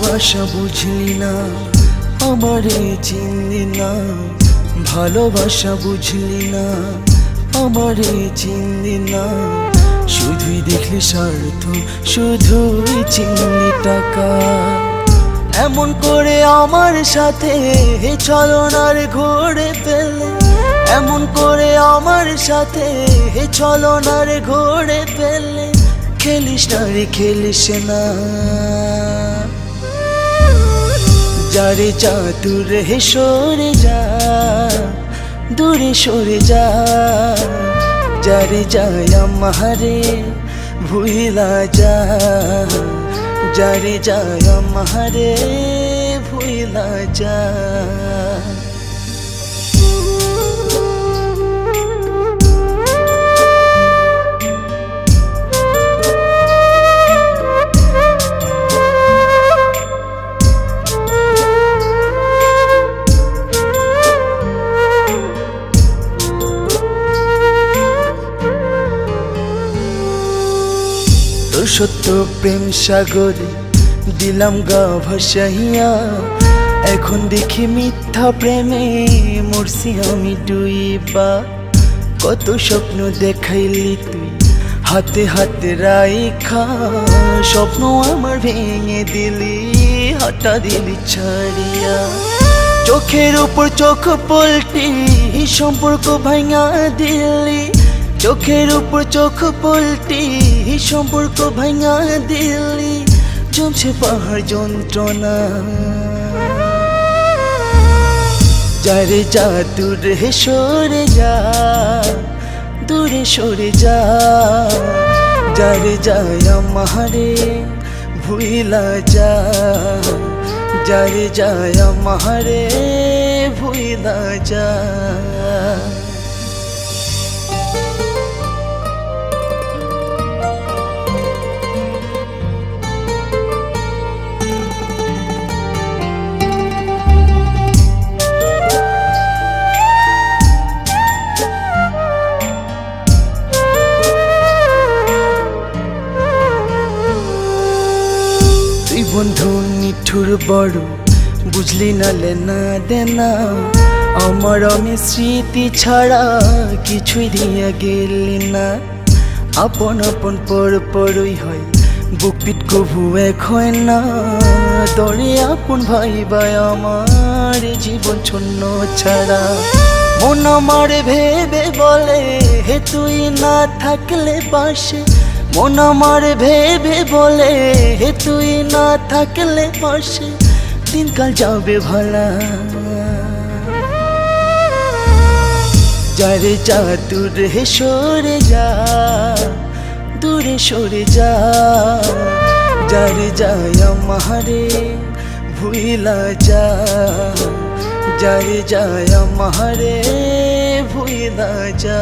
ভালোবাসা বুঝলি না, আমারে চিনলি না। ভালোবাসা বুঝলি না, আমারে চিনলি না। শুধুই দেখলি স্বার্থ, শুধুই চিনলি টাকা। এমন করে আমার সাথে ছলনার ঘোরে ফেলে, এমন করে আমার সাথে ছলনার ঘোরে ফেলে। খেলিস না রে, খেলিস না। যারে যা দূরে সরে যা, দূরে সরে যা। যারে যায় আমারে ভুইলা যা, যারে যায় আমারে ভুইলা যা। সত্য প্রেম সাগরে দিলাম গা ভাসাইয়া। এখন দেখি মিথ্যা প্রেমে মরছি আমি ডুইবা। কত স্বপ্ন দেখাইলি তুই হাতে হাতে রাইখা, স্বপ্ন আমার ভেঙে দিলি, হাঁটা দিলি ছাড়িয়া। চোখের উপর চোখ পল্টি সম্পর্ক ভাঙা দিলি, চোখের উপর চোখ পল্টি সম্পর্ক ভাঙা দিলি। জমছে পাহাড় যন্ত্রণা। যারে যা দূরে সরে যা, দূরে সরে যা। যারে যায় আমারে ভুইলা যা, যারে যায় আমারে ভুইলা যা। বন্ধু নিঠুর বড়, বুঝলি না লেনা দেনা। আমার আমি স্মৃতি ছাড়া কিছুই দিয়া গেলি না। আপন আপন পর পরই হয়, বুক পিট কভু এক হয় না। দরে আপন ভাই ভাই আমার জীবন ছন্ন ছাড়া। মন আমার ভেবে বলে হে তুই না থাকলে পাশে। মন আমার ভেবে বলে হে তুই না থাকলে পাশে। দিনকাল যাবে ভালা। যারে যা দূরে সরে যা, দূরে সরে যা। যারে যায় আমারে ভুইলা যা, যারে যায় আমারে ভুইলা যা।